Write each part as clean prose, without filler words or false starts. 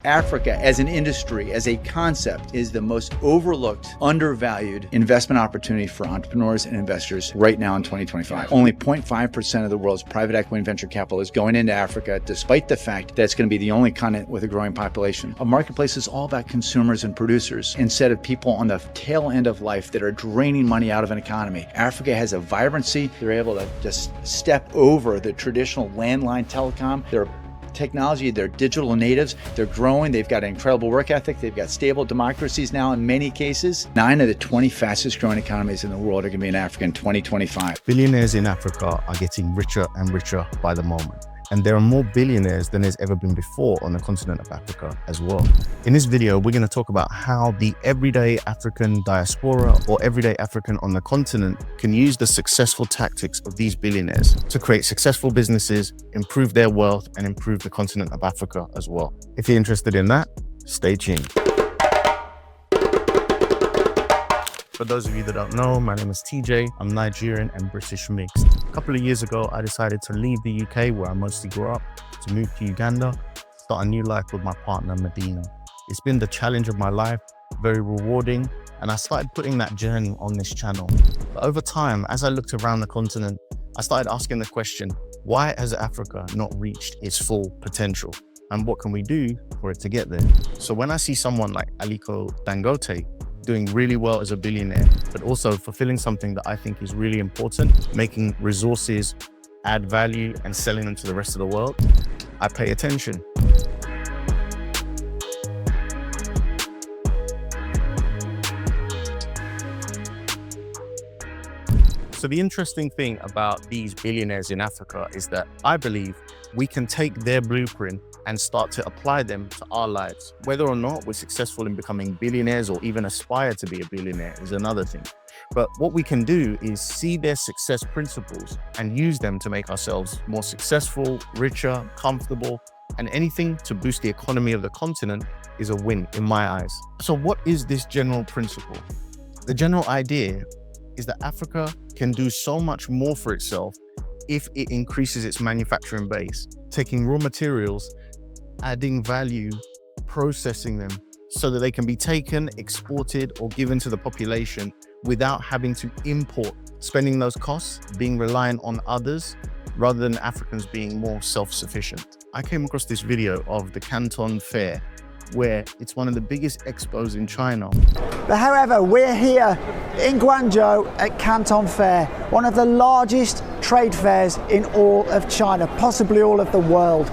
Africa as an industry, as a concept, is the most overlooked, undervalued investment opportunity for entrepreneurs and investors right now in 2025. Only 0.5% of the world's private equity and venture capital is going into Africa, despite the fact that it's going to be the only continent with a growing population. A marketplace is all about consumers and producers instead of people on the tail end of life that are draining money out of an economy. Africa has a vibrancy. They're able to just step over the traditional landline telecom. They're technology, they're digital natives, they're growing, they've got an incredible work ethic, they've got stable democracies now in many cases. 9 of the 20 fastest growing economies in the world are going to be in Africa in 2025. Billionaires in Africa are getting richer and richer by the moment. And there are more billionaires than there's ever been before on the continent of Africa as well. In this video, we're going to talk about how the everyday African diaspora or everyday African on the continent can use the successful tactics of these billionaires to create successful businesses, improve their wealth, and improve the continent of Africa as well. If you're interested in that, stay tuned. For those of you that don't know, my name is TJ. I'm Nigerian and British mixed. A couple of years ago, I decided to leave the UK, where I mostly grew up, to move to Uganda, start a new life with my partner, Medina. It's been the challenge of my life, very rewarding, and I started putting that journey on this channel. But over time, as I looked around the continent, I started asking the question, why has Africa not reached its full potential? And what can we do for it to get there? So when I see someone like Aliko Dangote doing really well as a billionaire, but also fulfilling something that I think is really important, making resources, add value, and selling them to the rest of the world, I pay attention. So the interesting thing about these billionaires in Africa is that I believe we can take their blueprint and start to apply them to our lives. Whether or not we're successful in becoming billionaires or even aspire to be a billionaire is another thing. But what we can do is see their success principles and use them to make ourselves more successful, richer, comfortable, and anything to boost the economy of the continent is a win in my eyes. So what is this general principle? The general idea is that Africa can do so much more for itself if it increases its manufacturing base, taking raw materials, adding value, processing them so that they can be taken, exported, or given to the population without having to import, spending those costs, being reliant on others, rather than Africans being more self-sufficient. I came across this video of the Canton Fair, where it's one of the biggest expos in China. But however, we're here in Guangzhou at Canton Fair, one of the largest trade fairs in all of China, possibly all of the world.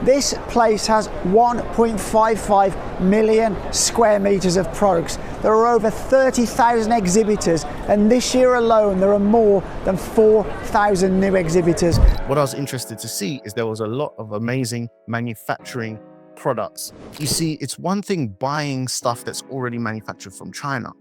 This place has 1.55 million square meters of products. There are over 30,000 exhibitors, and this year alone there are more than 4,000 new exhibitors. What I was interested to see is there was a lot of amazing manufacturing products. You see, it's one thing buying stuff that's already manufactured from China,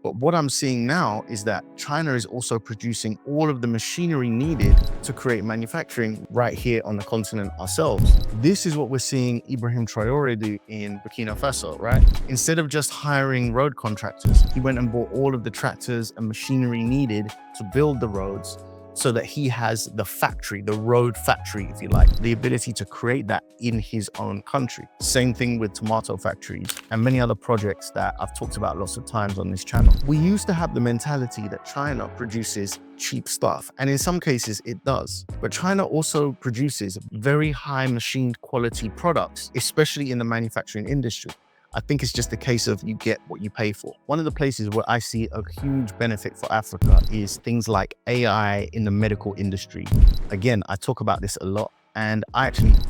but what I'm seeing now is that China is also producing all of the machinery needed to create manufacturing right here on the continent ourselves. This is what we're seeing Ibrahim Traore do in Burkina Faso, right? Instead of just hiring road contractors, he went and bought all of the tractors and machinery needed to build the roads, so that he has the factory, the road factory, if you like, the ability to create that in his own country. Same thing with tomato factories and many other projects that I've talked about lots of times on this channel. We used to have the mentality that China produces cheap stuff, and in some cases it does. But China also produces very high machined quality products, especially in the manufacturing industry. I think it's just a case of you get what you pay for. One of the places where I see a huge benefit for Africa is things like AI in the medical industry. Again, I talk about this a lot, and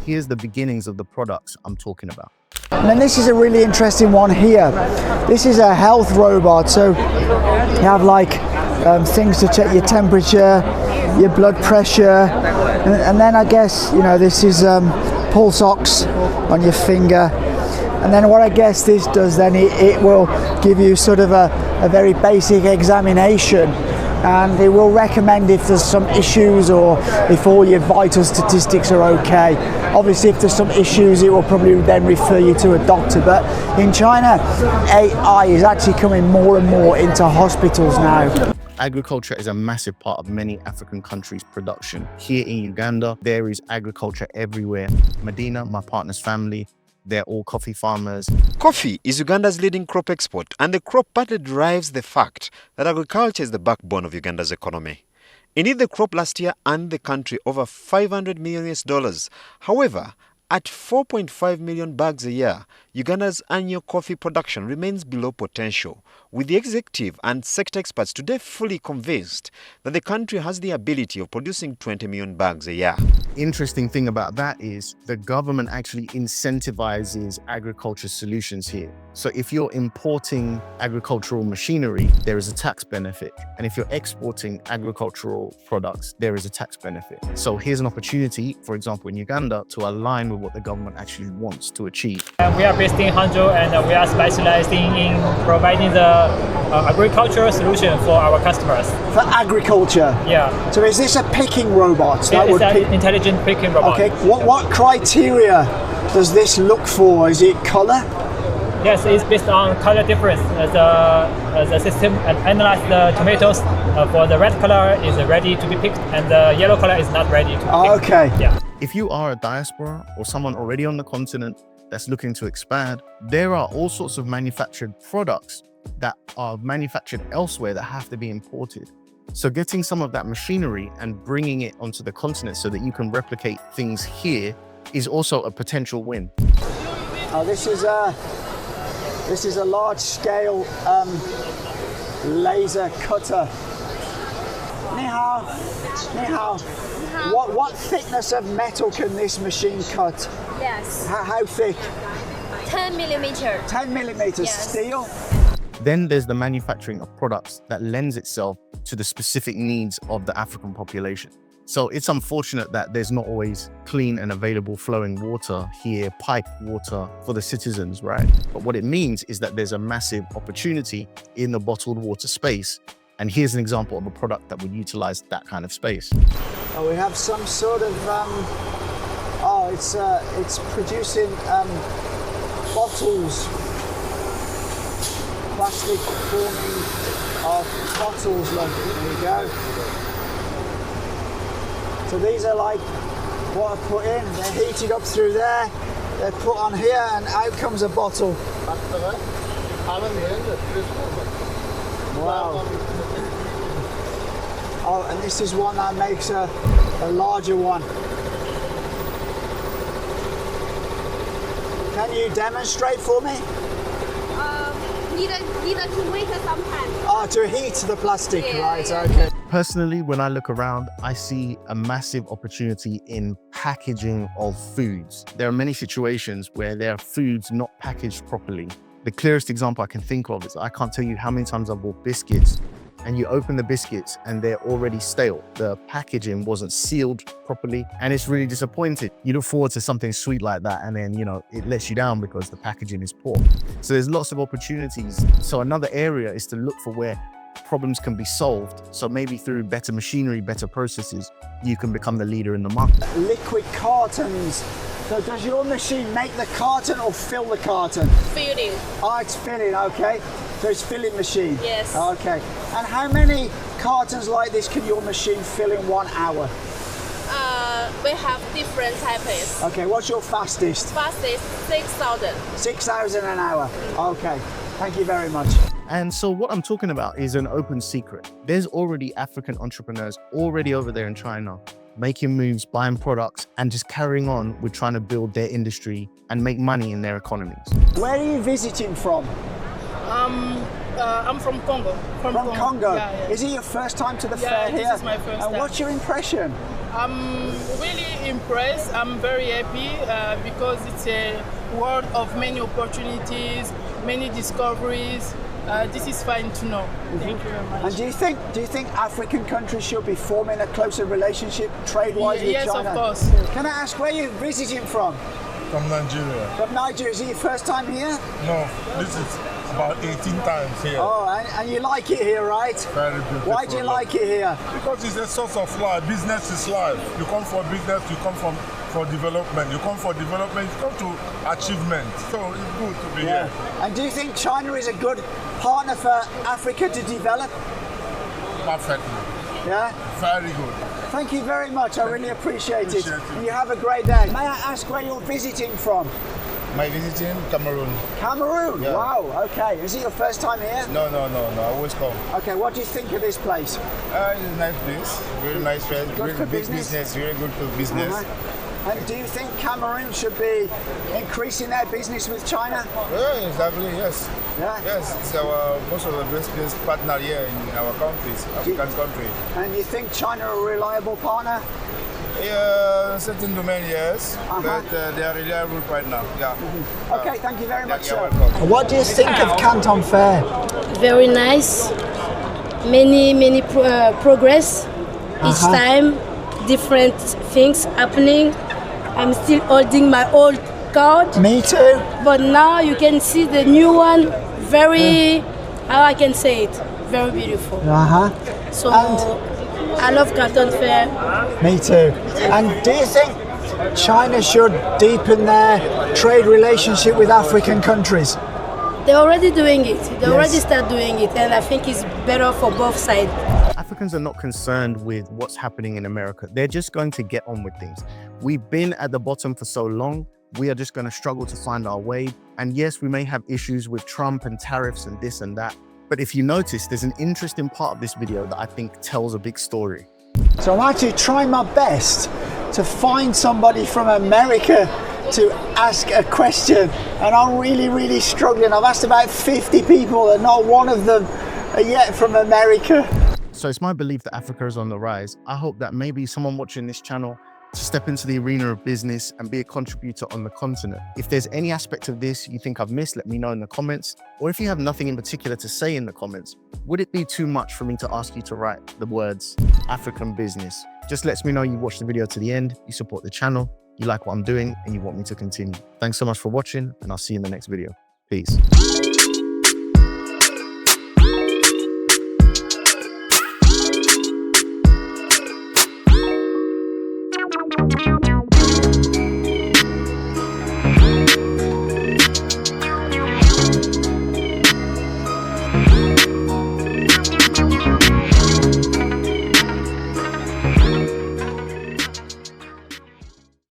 here's the beginnings of the products I'm talking about. And then this is a really interesting one here. This is a health robot. So you have like things to check your temperature, your blood pressure, and then I guess, you know, this is pulse ox on your finger. And then what I guess this does then, it will give you sort of a very basic examination, and it will recommend if there's some issues or if all your vital statistics are okay. Obviously, if there's some issues, it will probably then refer you to a doctor. But in China, AI is actually coming more and more into hospitals now. Agriculture is a massive part of many African countries' production. Here in Uganda, there is agriculture everywhere. Medina, my partner's family, They're all coffee farmers. Coffee is Uganda's leading crop export, and the crop partly derives the fact that agriculture is the backbone of Uganda's economy. Indeed, the crop last year earned the country over $500 million. However, at 4.5 million bags a year, Uganda's annual coffee production remains below potential, with the executive and sector experts today fully convinced that the country has the ability of producing 20 million bags a year. Interesting thing about that is the government actually incentivizes agriculture solutions here. So if you're importing agricultural machinery, there is a tax benefit. And if you're exporting agricultural products, there is a tax benefit. So here's an opportunity, for example, in Uganda, to align with what the government actually wants to achieve. We are based in Hangzhou, and we are specializing in providing the agricultural solution for our customers. For agriculture? Yeah. So is this a picking robot? That It's an intelligent picking robot. Okay. What criteria does this look for? Is it color? Yes, it's based on color difference. The system analyzes the tomatoes. For the red color is ready to be picked, and the yellow color is not ready to be picked. Okay. Yeah. If you are a diaspora or someone already on the continent that's looking to expand, there are all sorts of manufactured products that are manufactured elsewhere that have to be imported. So getting some of that machinery and bringing it onto the continent so that you can replicate things here is also a potential win. This is a large-scale laser cutter. Ni hao. Ni hao. What thickness of metal can this machine cut? Yes. How thick? 10 millimeter. 10 millimeters Yes. steel? Then there's the manufacturing of products that lends itself to the specific needs of the African population. So it's unfortunate that there's not always clean and available flowing water here, piped water for the citizens, right? But what it means is that there's a massive opportunity in the bottled water space. And here's an example of a product that would utilize that kind of space. Oh, we have some sort of, it's producing bottles, plastic forming of bottles, look, there you go. So these are like what I put in, they're heating up through there, they're put on here and out comes a bottle. Wow. Oh, and this is one that makes a larger one. Can you demonstrate for me? Need to wait some time. Oh, to heat the plastic, Yeah, right, yeah. okay. Personally, when I look around, I see a massive opportunity in packaging of foods. There are many situations where there are foods not packaged properly. The clearest example I can think of is I can't tell you how many times I've bought biscuits and you open the biscuits and they're already stale. The packaging wasn't sealed properly and it's really disappointing. You look forward to something sweet like that and then, it lets you down because the packaging is poor. So there's lots of opportunities. So another area is to look for where problems can be solved. So maybe through better machinery, better processes, you can become the leader in the market. Liquid cartons. So does your machine make the carton or fill the carton? Filling. Oh, it's filling, okay. So it's filling machine? Yes. Okay. And how many cartons like this can your machine fill in 1 hour? We have different types. Okay, what's your fastest? Fastest 6,000. 6,000 an hour. Okay, thank you very much. And so what I'm talking about is an open secret. There's already African entrepreneurs already over there in China making moves, buying products, and just carrying on with trying to build their industry and make money in their economies. Where are you visiting from? I'm from Congo. From Congo? Yeah, yeah. Is it your first time to the fair this here? is my first And time. what's your impression? I'm really impressed. I'm very happy because it's a world of many opportunities, many discoveries. This is fine to know. Thank you very much. And do you think African countries should be forming a closer relationship trade-wise with Yes, China? of course. Can I ask where you're visiting from? From Nigeria. From Nigeria. Is it your first time here? No, this is about 18 times here. Oh, and you like it here, right? Very beautiful. Why do you like it here? Because it's a source of life. Business is life. You come for business, you come for development. You come for development, you come to achievement. So it's good to be here. And do you think China is a good partner for Africa to develop? Perfectly. Yeah? Very good. Thank you very much. I really appreciate it. Appreciate it. And you have a great day. May I ask where you're visiting from? My visiting Cameroon. Cameroon? Yeah. Wow, okay. Is it your first time here? No. I always come. Okay, what do you think of this place? It's a nice place. Very nice place. Good Very for big business? business. Very good for business. And do you think Cameroon should be increasing their business with China? Yeah, exactly. Yes. Yeah. Yes, it's our most of the best partner here in our countries, African country. And you think China a reliable partner? Yeah, certain domain, yes, but they are reliable right now. Yeah. Okay, thank you very much, you're sir. welcome. What do you think of Canton Fair? Very nice. Many progress each time. Different things happening. I'm still holding my old card. Me too. But now you can see the new one. Very, how I can say it, very beautiful. So I love Canton Fair. Me too. And do you think China should deepen their trade relationship with African countries? They're already doing it. They already start doing it, and I think it's better for both sides. Africans are not concerned with what's happening in America. They're just going to get on with things. We've been at the bottom for so long. We are just going to struggle to find our way. And yes, we may have issues with Trump and tariffs and this and that. But if you notice, there's an interesting part of this video that I think tells a big story. So I'm actually trying my best to find somebody from America to ask a question, and I'm really struggling. I've asked about 50 people and not one of them are yet from America. So it's my belief that Africa is on the rise. I hope that maybe someone watching this channel to step into the arena of business and be a contributor on the continent. If there's any aspect of this you think I've missed, let me know in the comments. Or if you have nothing in particular to say in the comments, would it be too much for me to ask you to write the words African business? Just lets me know you watched the video to the end, you support the channel, you like what I'm doing, and you want me to continue. Thanks so much for watching, and I'll see you in the next video. Peace.